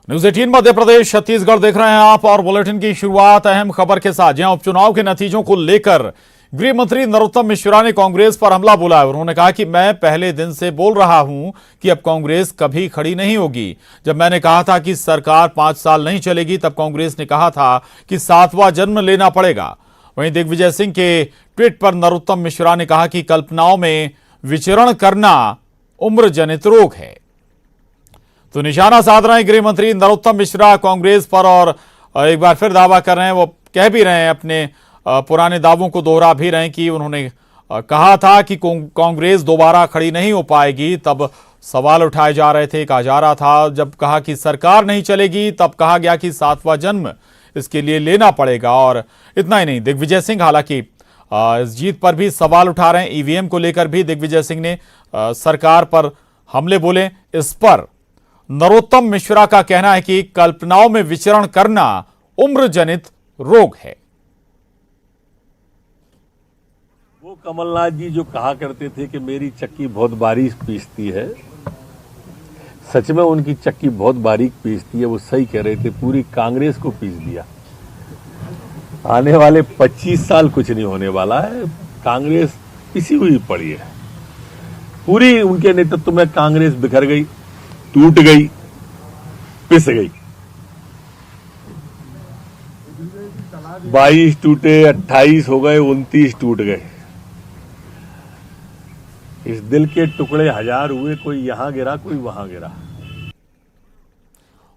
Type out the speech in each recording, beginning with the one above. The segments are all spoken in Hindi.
न्यूज 18 मध्य प्रदेश छत्तीसगढ़ देख रहे हैं आप और बुलेटिन की शुरुआत अहम खबर के साथ, जहां उपचुनाव के नतीजों को लेकर गृह मंत्री नरोत्तम मिश्रा ने कांग्रेस पर हमला बोला है। उन्होंने कहा कि मैं पहले दिन से बोल रहा हूं कि अब कांग्रेस कभी खड़ी नहीं होगी। जब मैंने कहा था कि सरकार 5 साल नहीं चलेगी, तब कांग्रेस ने कहा था कि 7वां जन्म लेना पड़ेगा। वहीं दिग्विजय सिंह के ट्वीट पर नरोत्तम मिश्रा ने कहा कि कल्पनाओं में विचरण करना उम्र जनित रोग है। तो निशाना साध रहे हैं गृह मंत्री नरोत्तम मिश्रा कांग्रेस पर और एक बार फिर दावा कर रहे हैं, वो कह भी रहे हैं, अपने पुराने दावों को दोहरा भी रहे हैं कि उन्होंने कहा था कि कांग्रेस दोबारा खड़ी नहीं हो पाएगी। तब सवाल उठाए जा रहे थे, कहा जा रहा था, जब कहा कि सरकार नहीं चलेगी तब कहा गया कि 7वां जन्म इसके लिए लेना पड़ेगा। और इतना ही नहीं, दिग्विजय सिंह हालांकि इस जीत पर भी सवाल उठा रहे हैं। ईवीएम को लेकर भी दिग्विजय सिंह ने सरकार पर हमले बोले। इस पर नरोत्तम मिश्रा का कहना है कि कल्पनाओं में विचरण करना उम्र जनित रोग है। वो कमलनाथ जी जो कहा करते थे कि मेरी चक्की बहुत बारीक पीसती है, सच में उनकी चक्की बहुत बारीक पीसती है। वो सही कह रहे थे, पूरी कांग्रेस को पीस दिया। आने वाले 25 साल कुछ नहीं होने वाला है, कांग्रेस पिसी हुई पड़ी है। पूरी उनके नेतृत्व में कांग्रेस बिखर गई, टूट गई, पिस गई। 22 टूटे, 28 हो गए, 29 टूट गए। इस दिल के टुकड़े 1000 हुए, कोई यहां गिरा, कोई वहां गिरा।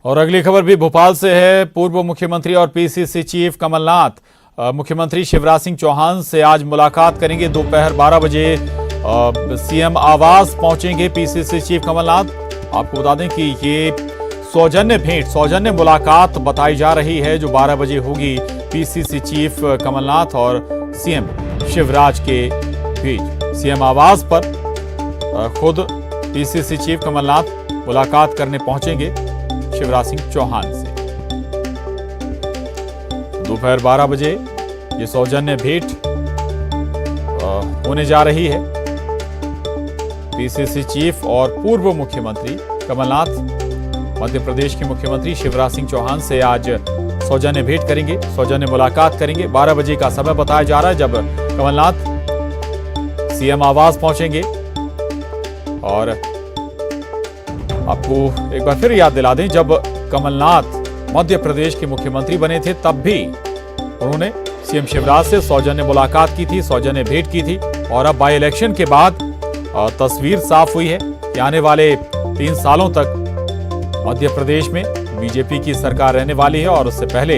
और अगली खबर भी भोपाल से है। पूर्व मुख्यमंत्री और पीसीसी चीफ कमलनाथ मुख्यमंत्री शिवराज सिंह चौहान से आज मुलाकात करेंगे। दोपहर 12 बजे सीएम आवास पहुंचेंगे पीसीसी चीफ कमलनाथ। आपको बता दें कि ये सौजन्य भेंट, सौजन्य मुलाकात बताई जा रही है, जो 12 बजे होगी पीसीसी चीफ कमलनाथ और सीएम शिवराज के बीच। सीएम आवास पर खुद पीसीसी चीफ कमलनाथ मुलाकात करने पहुंचेंगे शिवराज सिंह चौहान से। दोपहर 12 बजे ये सौजन्य भेंट होने जा रही है। पीसीसी चीफ और पूर्व मुख्यमंत्री कमलनाथ मध्य प्रदेश के मुख्यमंत्री शिवराज सिंह चौहान से आज सौजन्य भेंट करेंगे, सौजन्य मुलाकात करेंगे। 12 बजे का समय बताया जा रहा है जब कमलनाथ सीएम आवास पहुंचेंगे। और आपको एक बार फिर याद दिला दें, जब कमलनाथ मध्य प्रदेश के मुख्यमंत्री बने थे तब भी उन्होंने सीएम शिवराज से सौजन्य मुलाकात की थी, सौजन्य भेंट की थी। और अब बाई इलेक्शन के बाद तस्वीर साफ हुई है कि आने वाले 3 सालों तक मध्य प्रदेश में बीजेपी की सरकार रहने वाली है। और उससे पहले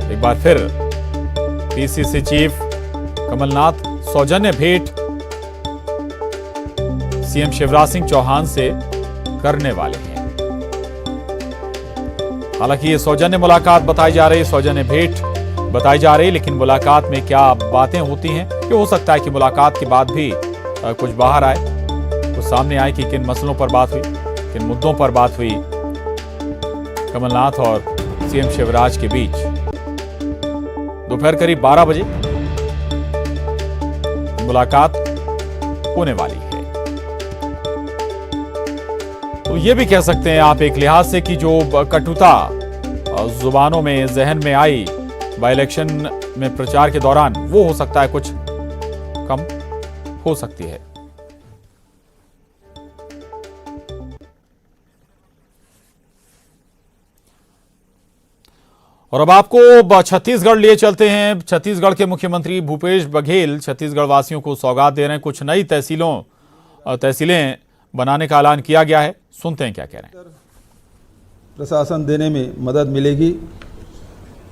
एक बार फिर पीसीसी चीफ कमलनाथ सौजन्य भेंट सीएम शिवराज सिंह चौहान से करने वाले हैं। हालांकि ये सौजन्य मुलाकात बताई जा रही है, सौजन्य भेंट बताई जा रही है, लेकिन मुलाकात में क्या बातें होती हैं, ये हो सकता है कि मुलाकात के बाद भी कुछ बाहर आए, कुछ सामने आए कि किन मसलों पर बात हुई, किन मुद्दों पर बात हुई कमलनाथ और सीएम शिवराज के बीच। दोपहर करीब 12 बजे मुलाकात होने वाली है। तो ये भी कह सकते हैं आप एक लिहाज से कि जो कटुता जुबानों में, जहन में आई बाई इलेक्शन में प्रचार के दौरान, वो हो सकता है कुछ कम हो सकती है। और अब आपको छत्तीसगढ़ लिए चलते हैं। छत्तीसगढ़ के मुख्यमंत्री भूपेश बघेल छत्तीसगढ़ वासियों को सौगात दे रहे हैं। कुछ नई तहसीलें बनाने का ऐलान किया गया है। सुनते हैं क्या कह रहे हैं। प्रशासन देने में मदद मिलेगी।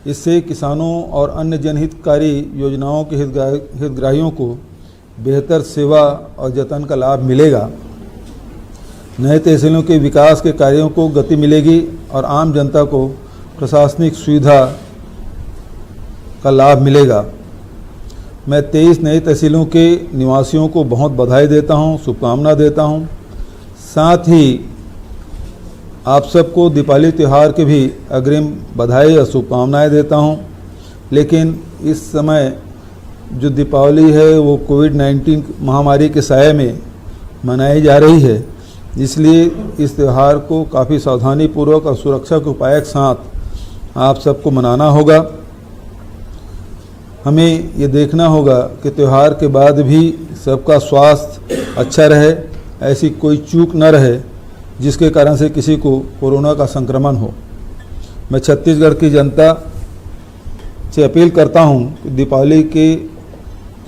इससे किसानों और अन्य जनहितकारी योजनाओं के हितग्राहियों को बेहतर सेवा और जतन का लाभ मिलेगा। नए तहसीलों के विकास के कार्यों को गति मिलेगी और आम जनता को प्रशासनिक सुविधा का लाभ मिलेगा। मैं 23 नई तहसीलों के निवासियों को बहुत बधाई देता हूं, शुभकामना देता हूं। साथ ही आप सबको दीपावली त्यौहार के भी अग्रिम बधाई और शुभकामनाएं देता हूं। लेकिन इस समय जो दीपावली है वो कोविड-19 महामारी के साये में मनाई जा रही है, इसलिए इस त्यौहार को काफ़ी सावधानीपूर्वक और सुरक्षा के उपाय के साथ आप सबको मनाना होगा। हमें ये देखना होगा कि त्यौहार के बाद भी सबका स्वास्थ्य अच्छा रहे, ऐसी कोई चूक न रहे जिसके कारण से किसी को कोरोना का संक्रमण हो। मैं छत्तीसगढ़ की जनता से अपील करता हूं कि दीपावली के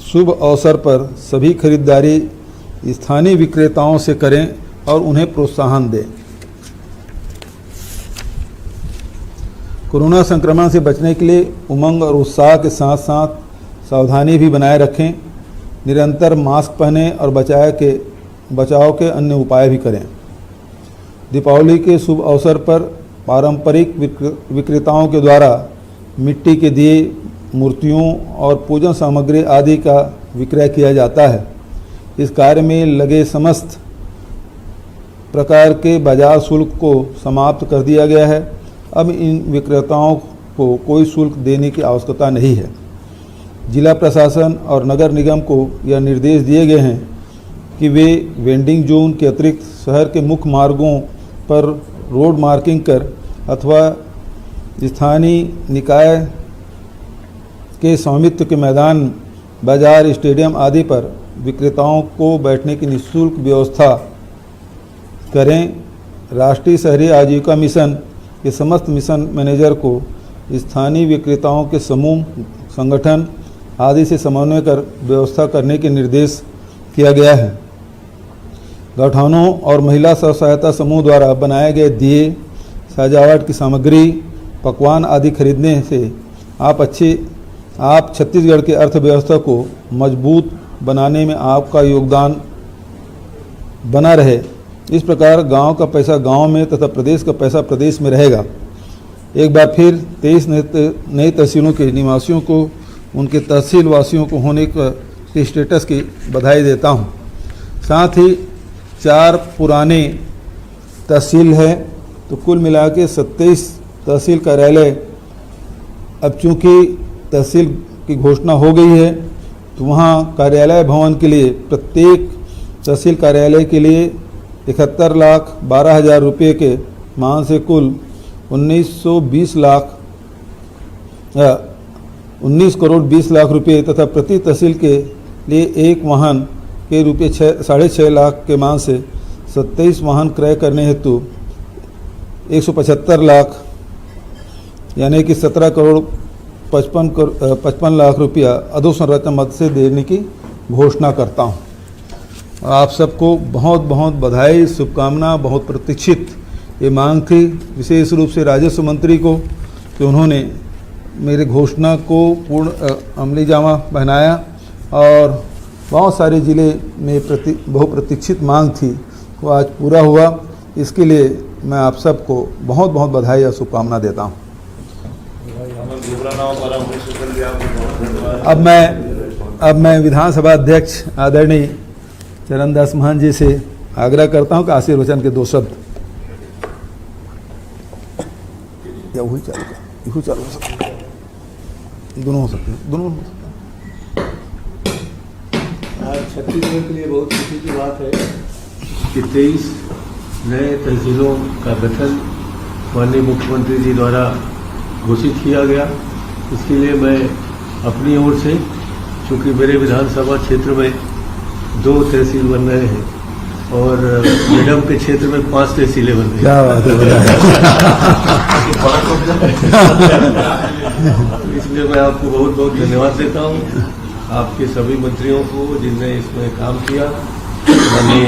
शुभ अवसर पर सभी खरीदारी स्थानीय विक्रेताओं से करें और उन्हें प्रोत्साहन दें। कोरोना संक्रमण से बचने के लिए उमंग और उत्साह के साथ साथ सावधानी भी बनाए रखें। निरंतर मास्क पहनें और बचाव के अन्य उपाय भी करें। दीपावली के शुभ अवसर पर पारंपरिक विक्रेताओं के द्वारा मिट्टी के दिए, मूर्तियों और पूजन सामग्री आदि का विक्रय किया जाता है। इस कार्य में लगे समस्त प्रकार के बाजार शुल्क को समाप्त कर दिया गया है। अब इन विक्रेताओं को कोई शुल्क देने की आवश्यकता नहीं है। जिला प्रशासन और नगर निगम को यह निर्देश दिए गए हैं कि वे वेंडिंग जोन के अतिरिक्त शहर के मुख्य मार्गों पर रोड मार्किंग कर अथवा स्थानीय निकाय के स्वामित्व के मैदान, बाजार, स्टेडियम आदि पर विक्रेताओं को बैठने की निःशुल्क व्यवस्था करें। राष्ट्रीय शहरी आजीविका मिशन के समस्त मिशन मैनेजर को स्थानीय विक्रेताओं के समूह, संगठन आदि से समन्वय कर व्यवस्था करने के निर्देश किया गया है। गौठानों और महिला स्व सहायता समूह द्वारा बनाए गए दिए, सजावट की सामग्री, पकवान आदि खरीदने से आप छत्तीसगढ़ की अर्थव्यवस्था को मजबूत बनाने में आपका योगदान बना रहे। इस प्रकार गांव का पैसा गांव में तथा प्रदेश का पैसा प्रदेश में रहेगा। एक बार फिर 23 नई तहसीलों के निवासियों को उनके तहसील वासियों को होने के स्टेटस की बधाई देता हूं। साथ ही 4 पुराने तहसील है, तो कुल मिला के 27 तहसील कार्यालय, अब चूँकि तहसील की घोषणा हो गई है तो वहाँ कार्यालय भवन के लिए प्रत्येक तहसील कार्यालय के लिए 71,12,000 रुपये के मान से कुल 19 करोड़ 20 लाख रुपये तथा प्रति तहसील के लिए एक वाहन के रुपये 6.5 लाख के मान से 27 वाहन क्रय करने हेतु 175 लाख यानी कि 17 करोड़ 55 लाख रुपया अधोसंरचना मद से देने की घोषणा करता हूं। आप सबको बहुत बहुत बधाई, शुभकामना। बहुत प्रतीक्षित ये मांग थी, विशेष रूप से राजस्व मंत्री को कि उन्होंने मेरे घोषणा को पूर्ण अमली जामा पहनाया और बहुत सारे ज़िले में बहुप्रतीक्षित मांग थी वो आज पूरा हुआ। इसके लिए मैं आप सबको बहुत बहुत बधाई और शुभकामना देता हूँ। अब मैं विधानसभा अध्यक्ष आदरणीय चरणदास महंत जी से आग्रह करता हूं कि आशीर्वचन के 2 शब्द या वही चालू हो सकता, दोनों हो सकते हैं, दोनों हो सकते हैं। आज छत्तीसगढ़ के लिए बहुत खुशी की बात है कि 23 नए तहसीलों का गठन माननीय मुख्यमंत्री जी द्वारा घोषित किया गया। इसके लिए मैं अपनी ओर से, चूँकि मेरे विधानसभा क्षेत्र में 2 तहसील बन रहे हैं और मैडम के क्षेत्र में 5 तहसीलें बन रही हैं। क्या बात है। इसलिए मैं आपको बहुत बहुत धन्यवाद देता हूँ, आपके सभी मंत्रियों को जिनने इसमें काम किया, माननीय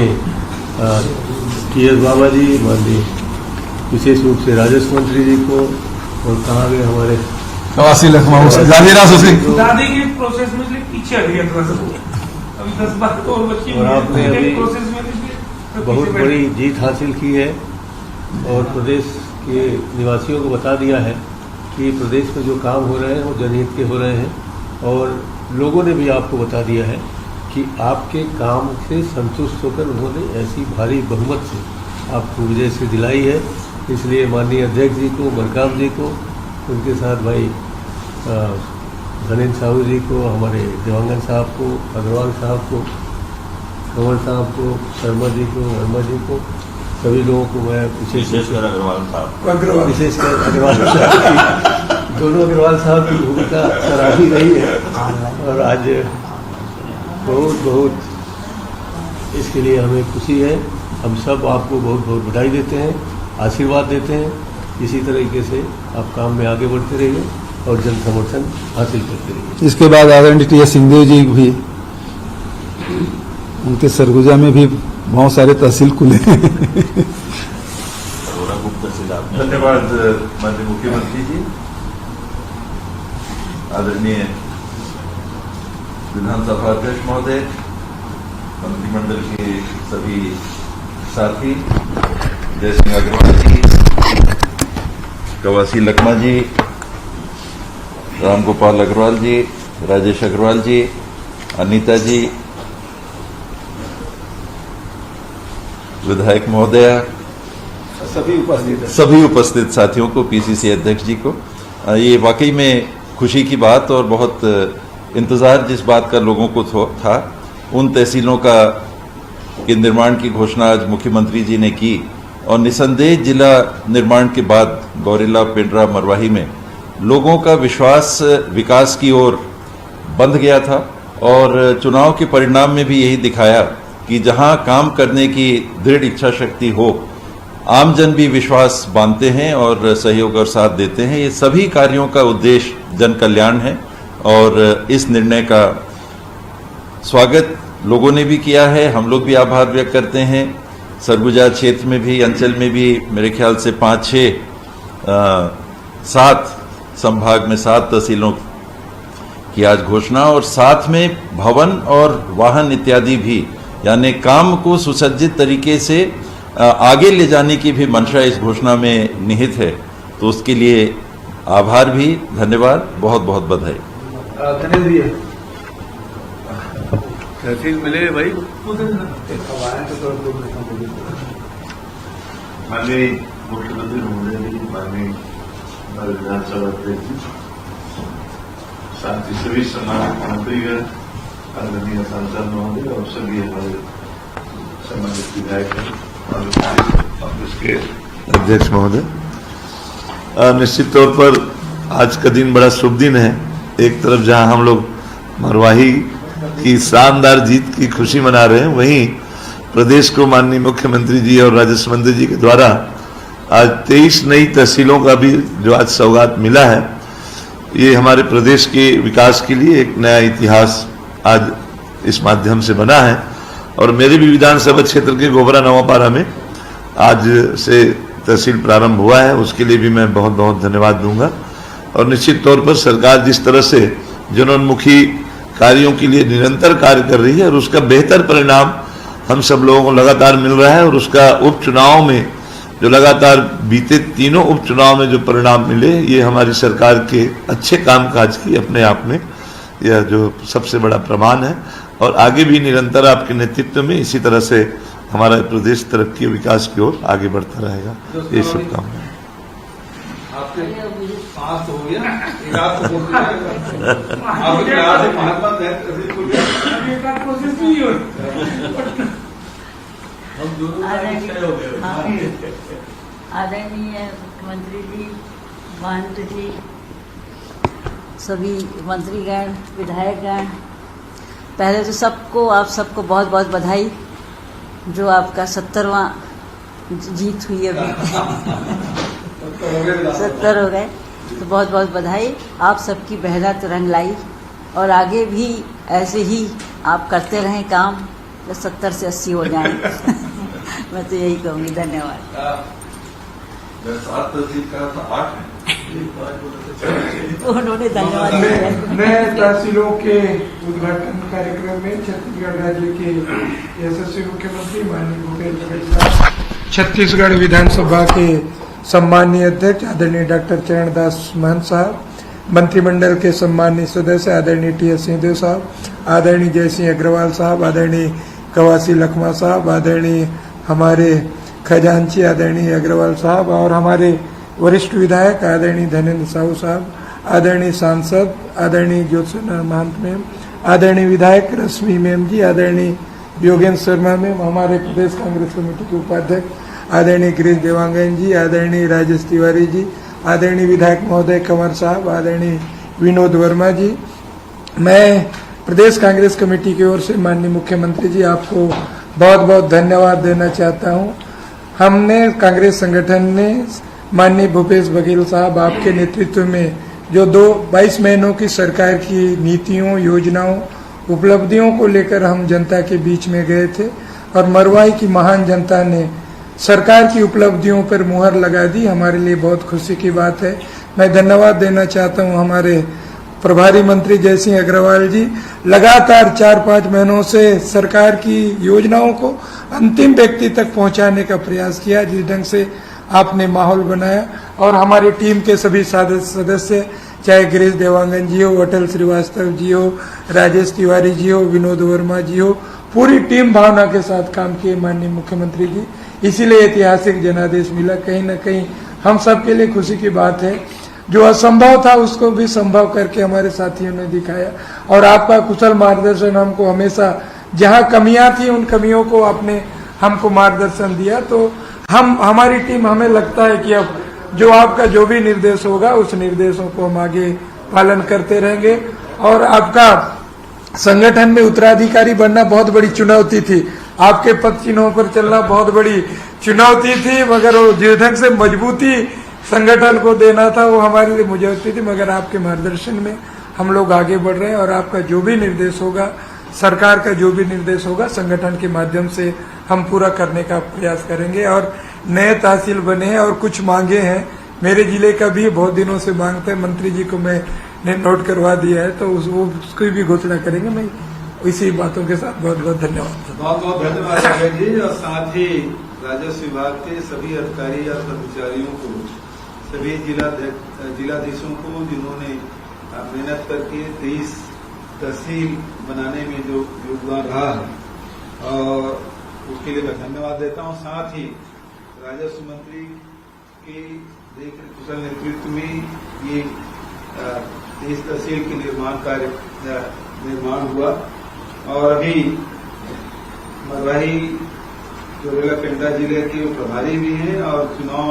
TS बाबा जी, माननीय विशेष रूप से राजस्व मंत्री जी को, और कहाँ गए हमारे दादी की प्रोसेस में पीछे आ गया थोड़ा सा, अभी 10-12 तो और बच्ची, और आपने अभी प्रोसेस में बहुत बड़ी जीत हासिल की है और प्रदेश के निवासियों को बता दिया है कि प्रदेश में जो काम हो रहे हैं वो जनहित के हो रहे हैं। और लोगों ने भी आपको बता दिया है कि आपके काम से संतुष्ट होकर उन्होंने ऐसी भारी बहुमत से आपको विजय से दिलाई है। इसलिए माननीय अध्यक्ष जी को, मरकाम जी को, उनके साथ भाई धनेन्द्र साहू जी को, हमारे देवांगन साहब को, अग्रवाल साहब को, कंवर साहब को, शर्मा जी को, वर्मा जी को सभी लोगों को मैं विशेषकर अग्रवाल साहब दोनों अग्रवाल साहब की भूमिका सराही रही है और आज बहुत इसके लिए हमें खुशी है। हम सब आपको बहुत बहुत बधाई देते हैं, आशीर्वाद देते हैं। इसी तरीके से आप काम में आगे बढ़ते रहिए और जन समर्थन हासिल करते रहिए। इसके बाद आदरणीय टी एस सिंहदेव जी भी, उनके सरगुजा में भी बहुत सारे तहसील खुले हैं। धन्यवाद माननीय मुख्यमंत्री जी, आदरणीय विधानसभा अध्यक्ष महोदय, मंत्रिमंडल के सभी साथी, जय सिंह अग्रवाल जी, कवासी लखमा जी, राम गोपाल अग्रवाल जी, राजेश अग्रवाल जी, अनीता जी, विधायक महोदया, सभी उपस्थित साथियों को, पीसीसी अध्यक्ष जी को, ये वाकई में खुशी की बात और बहुत इंतजार जिस बात का लोगों को था, उन तहसीलों के निर्माण की घोषणा आज मुख्यमंत्री जी ने की और निसंदेह जिला निर्माण के बाद गौरेला, पिंडरा, मरवाही में लोगों का विश्वास विकास की ओर बंध गया था और चुनाव के परिणाम में भी यही दिखाया कि जहां काम करने की दृढ़ इच्छा शक्ति हो, आमजन भी विश्वास बांधते हैं और सहयोग और साथ देते हैं। ये सभी कार्यों का उद्देश्य जन कल्याण है और इस निर्णय का स्वागत लोगों ने भी किया है, हम लोग भी आभार व्यक्त करते हैं। सरगुजा क्षेत्र में भी, अंचल में भी मेरे ख्याल से 7 संभाग में 7 तहसीलों की आज घोषणा और साथ में भवन और वाहन इत्यादि भी, यानी काम को सुसज्जित तरीके से आगे ले जाने की भी मंशा इस घोषणा में निहित है। तो उसके लिए आभार भी, धन्यवाद, बहुत बहुत बधाई। तहसील मिले भाई। माननीय मुख्यमंत्री महोदय जी, माननीय विधानसभा अध्यक्ष जी, साथ ही सभी सम्मानित मंत्रीगण, आदरणीय सांसद महोदय और सभी हमारे सम्मानित विधायक और कांग्रेस के अध्यक्ष महोदय, निश्चित तौर पर आज का दिन बड़ा शुभ दिन है। एक तरफ जहां हम लोग मरवाही की शानदार जीत की खुशी मना रहे हैं, वहीं प्रदेश को माननीय मुख्यमंत्री जी और राजस्व मंत्री जी के द्वारा आज 23 नई तहसीलों का भी जो आज सौगात मिला है, ये हमारे प्रदेश के विकास के लिए एक नया इतिहास आज इस माध्यम से बना है। और मेरे भी विधानसभा क्षेत्र के गोबरा नवापारा में आज से तहसील प्रारंभ हुआ है, उसके लिए भी मैं बहुत बहुत धन्यवाद दूंगा। और निश्चित तौर पर सरकार जिस तरह से जनोन्मुखी कार्यों के लिए निरंतर कार्य कर रही है और उसका बेहतर परिणाम हम सब लोगों को लगातार मिल रहा है और उसका उपचुनाव में जो लगातार बीते 3 उपचुनाव में जो परिणाम मिले, ये हमारी सरकार के अच्छे कामकाज की अपने आप में यह जो सबसे बड़ा प्रमाण है। और आगे भी निरंतर आपके नेतृत्व में इसी तरह से हमारा प्रदेश तरक्की विकास की ओर आगे बढ़ता रहेगा। ये शुभकामनाएं। आदरणीय मुख्यमंत्री जी, महंत जी, सभी मंत्रीगण, विधायकगण, पहले तो आप सबको बहुत बहुत बधाई जो आपका 70वां जीत हुई अभी 70 हो गए, तो बहुत बहुत बधाई। आप सबकी मेहनत रंग लाई और आगे भी ऐसे ही आप करते रहें काम, तो 70 से 80 हो जाए। मैं तो यही कहूँगी। धन्यवाद। 7 तहसील का था 8 है। उन्होंने धन्यवाद दिया। नए तहसीलों के उद्घाटन कार्यक्रम में छत्तीसगढ़ राज्य के यशस्वी मुख्यमंत्री माननीय भूपेश बघेल साहब, छत्तीसगढ़ विधानसभा के सम्मानीय अध्यक्ष आदरणीय डॉक्टर चरणदास महंत साहब, मंत्रिमंडल के सम्मानीय सदस्य आदरणीय टी एस सिंहदेव साहब, आदरणीय जय सिंह अग्रवाल साहब, आदरणीय कवासी लखमा साहब, आदरणीय हमारे खजांची आदरणीय अग्रवाल साहब और हमारे वरिष्ठ विधायक आदरणीय धनेन्द्र साहू साहब, आदरणीय सांसद आदरणीय ज्योत्सना महंत मैम, आदरणीय विधायक रश्मि मैम जी, आदरणीय योगेंद्र शर्मा मैम, हमारे प्रदेश कांग्रेस कमेटी के उपाध्यक्ष आदरणीय गिरीश देवांगन जी, आदरणीय राजेश तिवारी जी, आदरणीय विधायक महोदय कंवर साहब, आदरणीय विनोद वर्मा जी, मैं प्रदेश कांग्रेस कमेटी की ओर से माननीय मुख्यमंत्री जी आपको बहुत बहुत धन्यवाद देना चाहता हूं। हमने कांग्रेस संगठन ने माननीय भूपेश बघेल साहब आपके नेतृत्व में जो 22 महीनों की सरकार की नीतियों, योजनाओं, उपलब्धियों को लेकर हम जनता के बीच में गए थे और मरवाई की महान जनता ने सरकार की उपलब्धियों पर मुहर लगा दी। हमारे लिए बहुत खुशी की बात है। मैं धन्यवाद देना चाहता हूं हमारे प्रभारी मंत्री जयसिंह अग्रवाल जी, लगातार 4-5 महीनों से सरकार की योजनाओं को अंतिम व्यक्ति तक पहुंचाने का प्रयास किया, जिस ढंग से आपने माहौल बनाया। और हमारी टीम के सभी सदस्य, चाहे गिरीश देवांगन जी हो, अटल श्रीवास्तव जी हो, राजेश तिवारी जी हो, विनोद वर्मा जी हो, पूरी टीम भावना के साथ काम किए माननीय मुख्यमंत्री जी। इसीलिए ऐतिहासिक जनादेश मिला। कहीं न कहीं हम सब के लिए खुशी की बात है। जो असंभव था उसको भी संभव करके हमारे साथियों ने दिखाया और आपका कुशल मार्गदर्शन हमको हमेशा, जहां कमियां थी उन कमियों को आपने हमको मार्गदर्शन दिया। तो हमारी टीम, हमें लगता है कि अब जो आपका जो भी निर्देश होगा उस निर्देशों को हम आगे पालन करते रहेंगे। और आपका संगठन में उत्तराधिकारी बनना बहुत बड़ी चुनौती थी, आपके पद चिन्हों पर चलना बहुत बड़ी चुनौती थी, मगर वो जिस ढंग से मजबूती संगठन को देना था वो हमारे लिए मुझे थी। मगर आपके मार्गदर्शन में हम लोग आगे बढ़ रहे हैं और आपका जो भी निर्देश होगा, सरकार का जो भी निर्देश होगा, संगठन के माध्यम से हम पूरा करने का प्रयास करेंगे। और नए तहसील बने हैं और कुछ मांगे हैं, मेरे जिले का भी बहुत दिनों से मांगते हैं, मंत्री जी को मैंने नोट करवा दिया है, तो उसकी भी घोषणा करेंगे। मैं इसी बातों के साथ बहुत बहुत धन्यवाद। बहुत बहुत धन्यवाद राघव जी। और साथ ही राजस्व विभाग के सभी अधिकारी और कर्मचारियों को, सभी जिलाधीशों को, जिन्होंने मेहनत करके 23 तहसील बनाने में जो योगदान रहा है, और उसके लिए मैं धन्यवाद देता हूं। साथ ही राजस्व मंत्री के कुशल नेतृत्व में ये 23 तहसील के निर्माण हुआ और अभी मरवाही जो रेलापेंडा जिले के प्रभारी भी हैं और चुनाव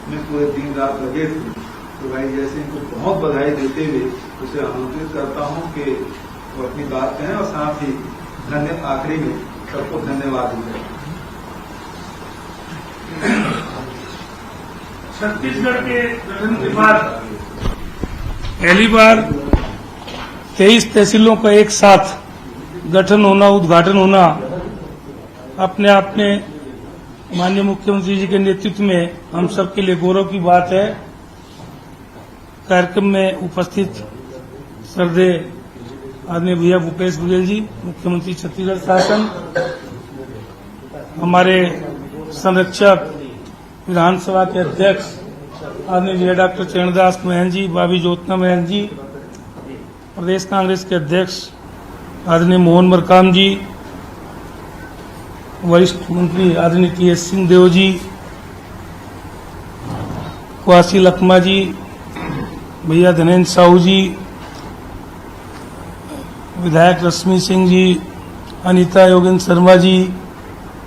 में पूरे दिन रात लगे थे। तो भाई जैसे इनको बहुत बधाई देते हुए उसे आमंत्रित करता हूं कि वो अपनी बात कहें और साथ ही आखिरी में सबको धन्यवाद दें। छत्तीसगढ़ के गठन के बाद पहली बार 23 तहसीलों का एक साथ गठन होना, उद्घाटन होना अपने आप में माननीय मुख्यमंत्री जी के नेतृत्व में हम सबके लिए गौरव की बात है। कार्यक्रम में उपस्थित श्रद्धेय आदरणीय भैया भूपेश बघेल जी, मुख्यमंत्री छत्तीसगढ़ शासन, हमारे संरक्षक विधानसभा के अध्यक्ष आदरणीय विजय डॉक्टर चरणदास महन जी, भाभी ज्योत्ना महन जी, प्रदेश कांग्रेस के अध्यक्ष आदरणीय मोहन मरकाम जी, वरिष्ठ मंत्री आदरणीय टी.एस. सिंहदेव जी, क्वासी लखमा जी, भैया धनेन्द्र साहू जी, विधायक रश्मि सिंह जी, अनीता योगेंद्र शर्मा जी,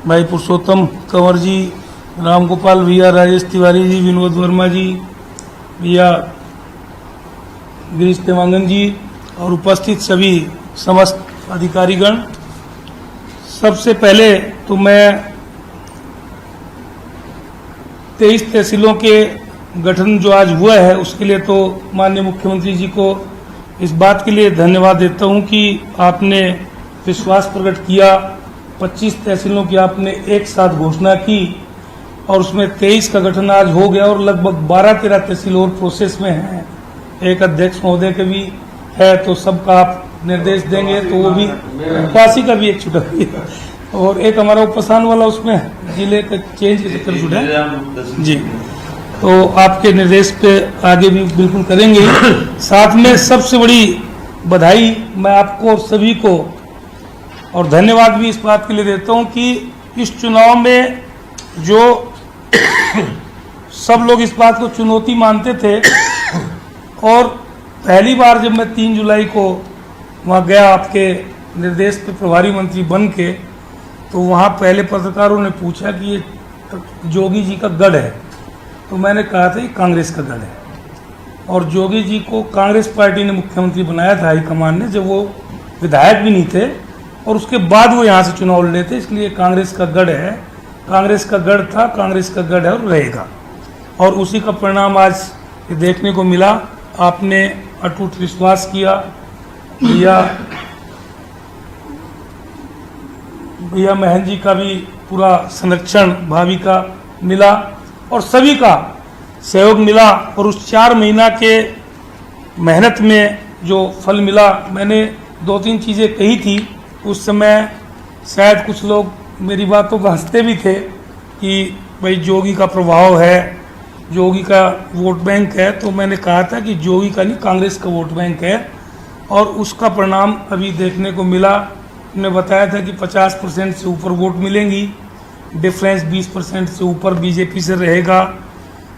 भाई पुरुषोत्तम कंवर जी, रामगोपाल भैया, राजेश तिवारी जी, विनोद वर्मा जी, भैया गिरीश देवांगन जी और उपस्थित सभी समस्त अधिकारीगण। सबसे पहले तो मैं 23 तहसीलों के गठन जो आज हुआ है उसके लिए तो माननीय मुख्यमंत्री जी को इस बात के लिए धन्यवाद देता हूं कि आपने विश्वास प्रकट किया। 25 तहसीलों की आपने एक साथ घोषणा की और उसमें 23 का गठन आज हो गया और लगभग 12-13 तहसील और प्रोसेस में हैं। एक अध्यक्ष महोदय के भी है, तो सबका आप निर्देश देंगे तो वो भी, क्वासी का भी एक छुटा और एक हमारा उपसान वाला उसमें जिले का चेंज कर छुटा जी, तो आपके निर्देश पे आगे भी बिल्कुल करेंगे। साथ में सबसे बड़ी बधाई मैं आपको और सभी को और धन्यवाद भी इस बात के लिए देता हूं कि इस चुनाव में जो सब लोग इस बात को चुनौती मानते थे और पहली बार जब मैं 3 जुलाई को वहां गया आपके निर्देश पे प्रभारी मंत्री बन के, तो वहां पहले पत्रकारों ने पूछा कि ये जोगी जी का गढ़ है, तो मैंने कहा था ये कांग्रेस का गढ़ है। और जोगी जी को कांग्रेस पार्टी ने मुख्यमंत्री बनाया था हाईकमान ने, जब वो विधायक भी नहीं थे, और उसके बाद वो यहाँ से चुनाव लड़े थे। इसलिए कांग्रेस का गढ़ है, कांग्रेस का गढ़ था, कांग्रेस का गढ़ है और रहेगा। और उसी का परिणाम आज ये देखने को मिला। आपने अटूट विश्वास किया, भैया महन जी का भी पूरा संरक्षण भाभी का मिला और सभी का सहयोग मिला। और उस 4 महीना के मेहनत में जो फल मिला, मैंने 2-3 चीज़ें कही थी उस समय, शायद कुछ लोग मेरी बातों पर हंसते भी थे कि भाई जोगी का प्रभाव है, जोगी का वोट बैंक है। तो मैंने कहा था कि जोगी का नहीं, कांग्रेस का वोट बैंक है, और उसका परिणाम अभी देखने को मिला। हमने बताया था कि 50% से ऊपर वोट मिलेंगी, डिफरेंस 20% से ऊपर बीजेपी से रहेगा।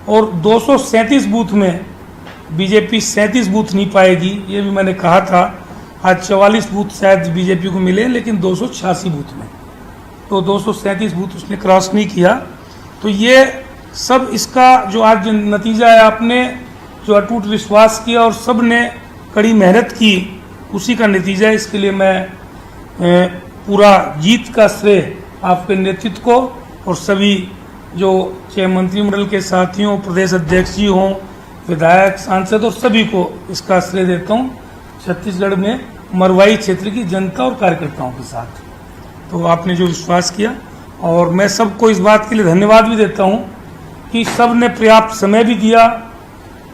और 237 बूथ में बीजेपी 37 बूथ नहीं पाएगी, ये भी मैंने कहा था। आज 44 बूथ शायद बीजेपी को मिले, लेकिन 286 बूथ में, तो 237 बूथ उसने क्रॉस नहीं किया। तो ये सब इसका जो आज नतीजा है, आपने जो अटूट विश्वास किया और सब ने कड़ी मेहनत की, उसी का नतीजा है। इसके लिए मैं पूरा जीत का श्रेय आपके नेतृत्व को और सभी जो चाहे मंत्रिमंडल के साथियों, प्रदेश अध्यक्ष जी हों, विधायक, सांसद और सभी को इसका श्रेय देता हूँ, छत्तीसगढ़ में मरवाई क्षेत्र की जनता और कार्यकर्ताओं के साथ। तो आपने जो विश्वास किया, और मैं सबको इस बात के लिए धन्यवाद भी देता हूँ कि सब ने पर्याप्त समय भी दिया,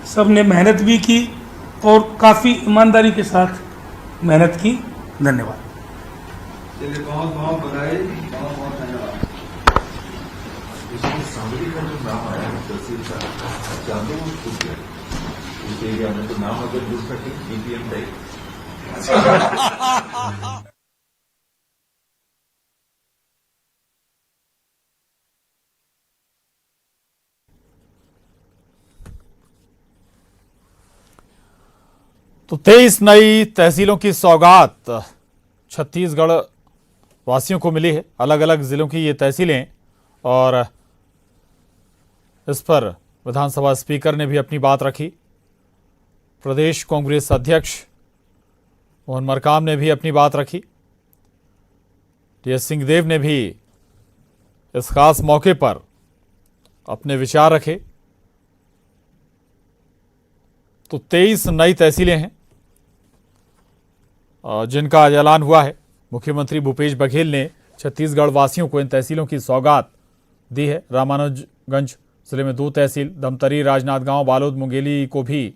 सब ने मेहनत भी की और काफ़ी ईमानदारी के साथ मेहनत की। धन्यवाद। चलिए, बहुत बहुत बधाई, बहुत बहुत धन्यवाद। इसमें सांगली का जो नाम आया है तहसील का, जानते हो छूट गया उस एरिया में, तो नाम अगर जुड़ सके बीपीएम टाइप। तो 23 नई तहसीलों की सौगात छत्तीसगढ़ वासियों को मिली है। अलग अलग जिलों की ये तहसीलें, और इस पर विधानसभा स्पीकर ने भी अपनी बात रखी। प्रदेश कांग्रेस अध्यक्ष मोहन मरकाम ने भी अपनी बात रखी। टीएस सिंहदेव ने भी इस खास मौके पर अपने विचार रखे। तो 23 नई तहसीलें हैं जिनका आज ऐलान हुआ है। मुख्यमंत्री भूपेश बघेल ने छत्तीसगढ़ वासियों को इन तहसीलों की सौगात दी है। रामानुजगंज जिले में 2 तहसील, धमतरी, राजनांदगांव, बालोद, मुंगेली को भी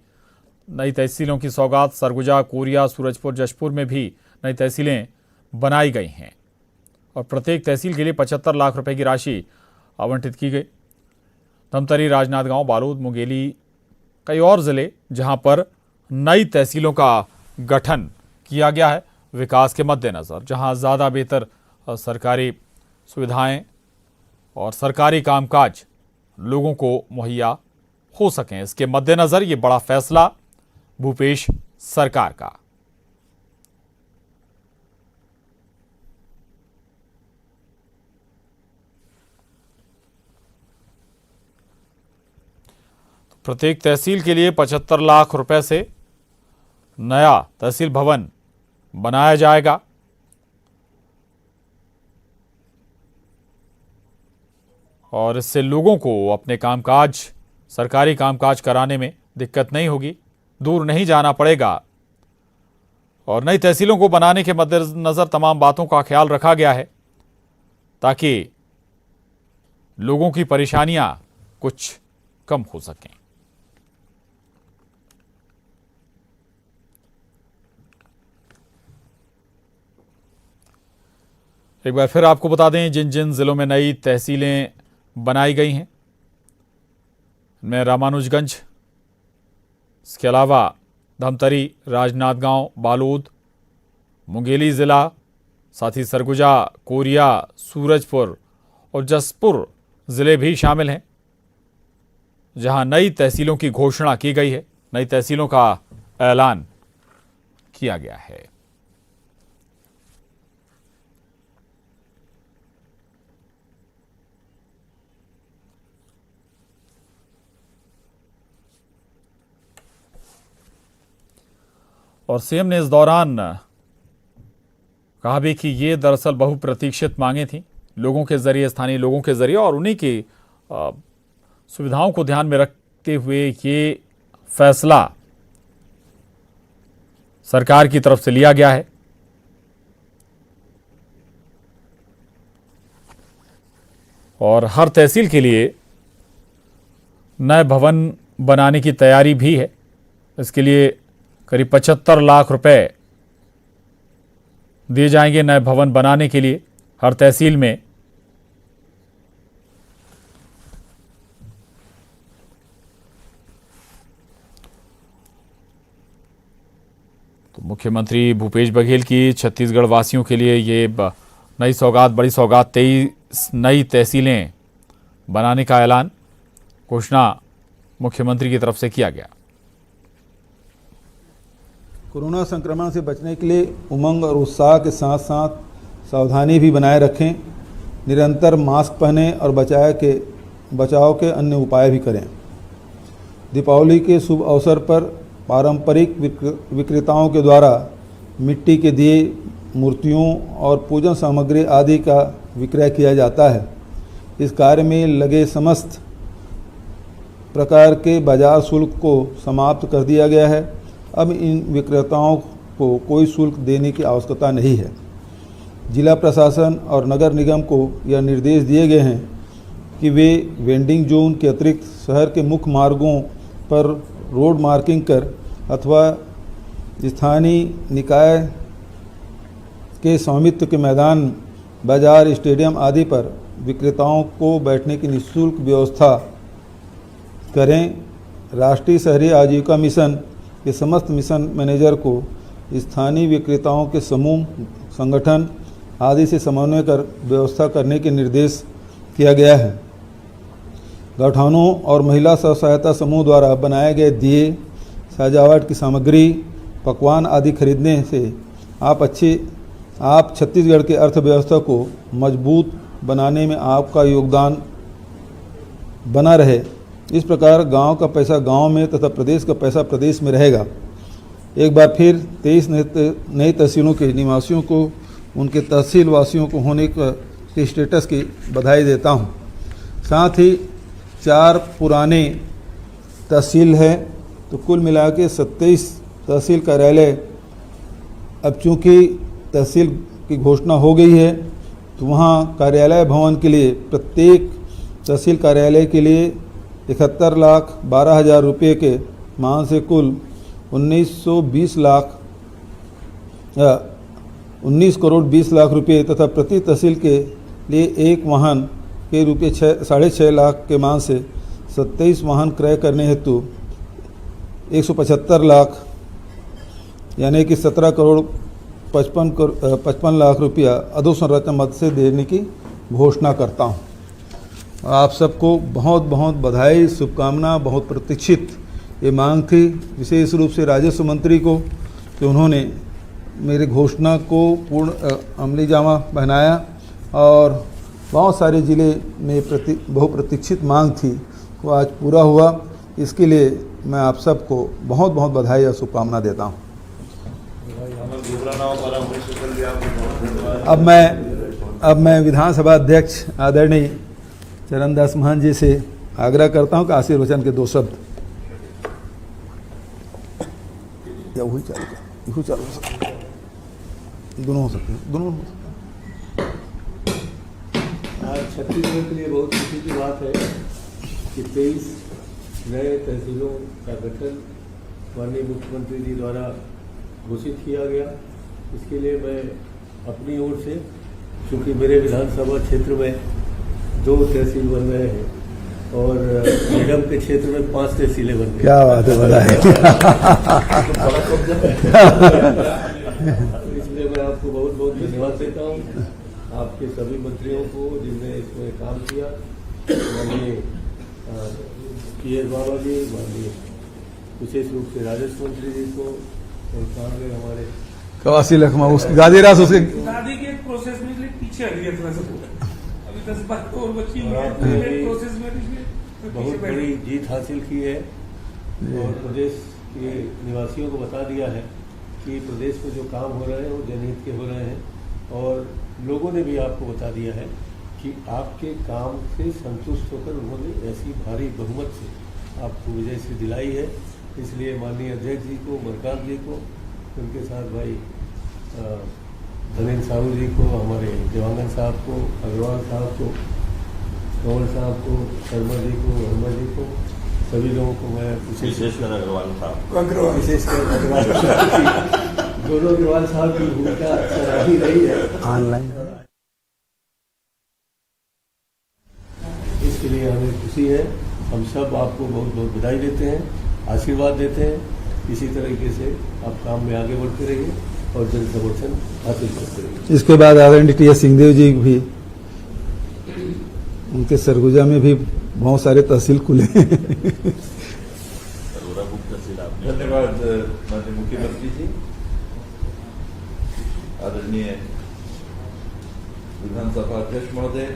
नई तहसीलों की सौगात। सरगुजा, कोरिया, सूरजपुर, जशपुर में भी नई तहसीलें बनाई गई हैं और प्रत्येक तहसील के लिए 75 लाख रुपए की राशि आवंटित की गई। धमतरी, राजनांदगांव, बालोद, मुंगेली, कई और जिले जहां पर नई तहसीलों का गठन किया गया है विकास के मद्देनजर, जहां ज़्यादा बेहतर सरकारी सुविधाएं और सरकारी कामकाज लोगों को मुहैया हो सकें। इसके मद्देनजर ये बड़ा फैसला भूपेश सरकार का। प्रत्येक तहसील के लिए 75 लाख रुपए से नया तहसील भवन बनाया जाएगा। और इससे लोगों को अपने कामकाज, सरकारी कामकाज कराने में दिक्कत नहीं होगी, दूर नहीं जाना पड़ेगा। और नई तहसीलों को बनाने के मद्देनजर तमाम बातों का ख्याल रखा गया है ताकि लोगों की परेशानियां कुछ कम हो सकें। एक बार फिर आपको बता दें, जिन जिन जिलों में नई तहसीलें बनाई गई हैं इनमें रामानुजगंज, इसके अलावा धमतरी, राजनांदगांव, बालोद, मुंगेली ज़िला, साथ ही सरगुजा, कोरिया, सूरजपुर और जशपुर ज़िले भी शामिल हैं जहां नई तहसीलों की घोषणा की गई है, नई तहसीलों का ऐलान किया गया है। और सीएम ने इस दौरान कहा भी कि ये दरअसल बहुप्रतीक्षित मांगे थी लोगों के जरिए, स्थानीय लोगों के जरिए, और उन्हीं की सुविधाओं को ध्यान में रखते हुए ये फैसला सरकार की तरफ से लिया गया है। और हर तहसील के लिए नए भवन बनाने की तैयारी भी है। इसके लिए करीब 75 लाख रुपए दिए जाएंगे नए भवन बनाने के लिए हर तहसील में। तो मुख्यमंत्री भूपेश बघेल की छत्तीसगढ़ वासियों के लिए ये नई सौगात, बड़ी सौगात, 23 नई तहसीलें बनाने का ऐलान, घोषणा मुख्यमंत्री की तरफ से किया गया। कोरोना संक्रमण से बचने के लिए उमंग और उत्साह के साथ साथ सावधानी भी बनाए रखें। निरंतर मास्क पहनें और बचाव के अन्य उपाय भी करें। दीपावली के शुभ अवसर पर पारंपरिक विक्रेताओं के द्वारा मिट्टी के दिए, मूर्तियों और पूजन सामग्री आदि का विक्रय किया जाता है। इस कार्य में लगे समस्त प्रकार के बाजार शुल्क को समाप्त कर दिया गया है। अब इन विक्रेताओं को कोई शुल्क देने की आवश्यकता नहीं है। जिला प्रशासन और नगर निगम को यह निर्देश दिए गए हैं कि वे वेंडिंग जोन के अतिरिक्त शहर के मुख्य मार्गों पर रोड मार्किंग कर अथवा स्थानीय निकाय के स्वामित्व के मैदान, बाजार, स्टेडियम आदि पर विक्रेताओं को बैठने की निःशुल्क व्यवस्था करें। राष्ट्रीय शहरी आजीविका मिशन के समस्त मिशन मैनेजर को स्थानीय विक्रेताओं के समूह, संगठन आदि से समन्वय कर व्यवस्था करने के निर्देश किया गया है। गौठानों और महिला स्व सहायता समूह द्वारा बनाए गए दिए, सजावट की सामग्री, पकवान आदि खरीदने से आप छत्तीसगढ़ के अर्थव्यवस्था को मजबूत बनाने में आपका योगदान बना रहे। इस प्रकार गांव का पैसा गांव में तथा प्रदेश का पैसा प्रदेश में रहेगा। एक बार फिर 23 नई तहसीलों के निवासियों को उनके तहसील वासियों को होने के स्टेटस की बधाई देता हूं। साथ ही 4 पुराने तहसील हैं, तो कुल मिला के 27 तहसील कार्यालय। अब चूँकि तहसील की घोषणा हो गई है, तो वहाँ कार्यालय भवन के लिए प्रत्येक तहसील कार्यालय के लिए 71,12,000 रुपये के मान से कुल 19 करोड़ 20 लाख रुपये तथा प्रति तहसील के लिए एक वाहन के रुपये 6.5 लाख के मान से 27 वाहन क्रय करने हेतु 175 लाख यानी कि 17 करोड़ 55 लाख रुपया अधोसंरचना मद से देने की घोषणा करता हूँ। आप सबको बहुत बहुत बधाई, शुभकामना। बहुत प्रतीक्षित ये मांग थी, विशेष रूप से राजस्व मंत्री को, कि उन्होंने मेरे घोषणा को पूर्ण अमली जामा पहनाया और बहुत सारे ज़िले में बहुप्रतीक्षित मांग थी, वो आज पूरा हुआ। इसके लिए मैं आप सबको बहुत बहुत बधाई और शुभकामना देता हूँ। अब मैं विधानसभा अध्यक्ष आदरणीय चरणदास महंत जी से आग्रह करता हूं कि आशीर्वचन के 2 शब्द। या वही चालू दोनों हो सकते हैं, दोनों हो सकते हैं। आज छत्तीसगढ़ के लिए बहुत खुशी की बात है कि 23 नए तहसीलों का गठन माननीय मुख्यमंत्री जी द्वारा घोषित किया गया। इसके लिए मैं अपनी ओर से, चूँकि मेरे विधानसभा क्षेत्र में 2 तहसील बन रहे हैं और निगम के क्षेत्र में 5 तहसीलें बन गई। क्या बात है, बधाई। इसलिए मैं आपको बहुत बहुत धन्यवाद देता हूँ, आपके सभी मंत्रियों को जिनने इसमें काम किया, माननीय PS बाबा जी, माननीय विशेष रूप से राजस्व मंत्री जी को, और कांग्रेस हमारे कवासी लखमा उसकी गादीरास उसके दादी के प्रोसेस में पीछे हट गया थोड़ा सा, अभी 10 बात और बची हुई है प्रोसेस में बहुत बड़ी जीत हासिल की है और प्रदेश के निवासियों को बता दिया है कि प्रदेश में जो काम हो रहे हैं वो जनहित के हो रहे हैं, और लोगों ने भी आपको बता दिया है कि आपके काम से संतुष्ट होकर उन्होंने ऐसी भारी बहुमत से आपको विजय से दिलाई है। इसलिए माननीय अध्यक्ष जी को, मरकाम जी को, उनके साथ भाई धनेन्द्र साहू जी को, हमारे देवांगन साहब को, अग्रवाल साहब को, कंवर साहब को, शर्मा जी को, वर्मा जी को, सभी लोगों को मैं विशेषकर अग्रवाल साहब विशेषकर अग्रवाल साहब की, दोनों अग्रवाल साहब की भूमिका सराही रही है ऑनलाइन। इसके लिए हमें खुशी है। हम सब आपको बहुत बहुत बधाई देते हैं, आशीर्वाद देते हैं। इसी तरीके से आप काम में आगे बढ़ते रहिए और जन समर्थन हासिल करते रहिए। इसके बाद आदरणीय टी एस सिंहदेव जी भी, उनके सरगुजा में भी बहुत सारे तहसील खुले हैं। धन्यवाद माननीय मुख्यमंत्री जी, आदरणीय विधानसभा अध्यक्ष महोदय,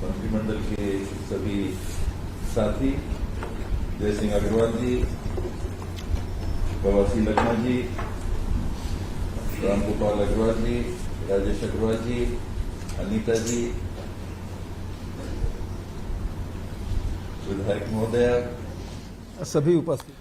मंत्रिमंडल के सभी साथी, जय सिंह अग्रवाल जी, प्रवासी लखमा जी, रामगोपाल अग्रवाल जी, राजेश अग्रवाल जी, अनीता जी, विधायक महोदया, सभी उपस्थित।